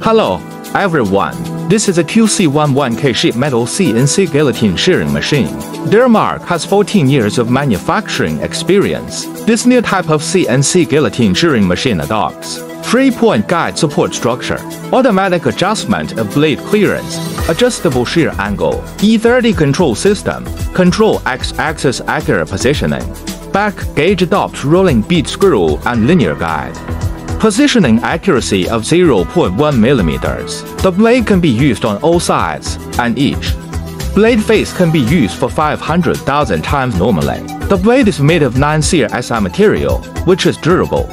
Hello, everyone. This is a QC11K sheet metal CNC guillotine shearing machine. Their mark has 14 years of manufacturing experience. This new type of CNC guillotine shearing machine adopts 3-point guide support structure, automatic adjustment of blade clearance, adjustable shear angle, E30 control system, control X-axis accurate positioning, back gauge adopts rolling bead screw and linear guide. Positioning accuracy of 0.1 millimeters. The blade can be used on all sides and each blade face can be used for 500,000 times normally. The blade is made of non-shear SI material, which is durable.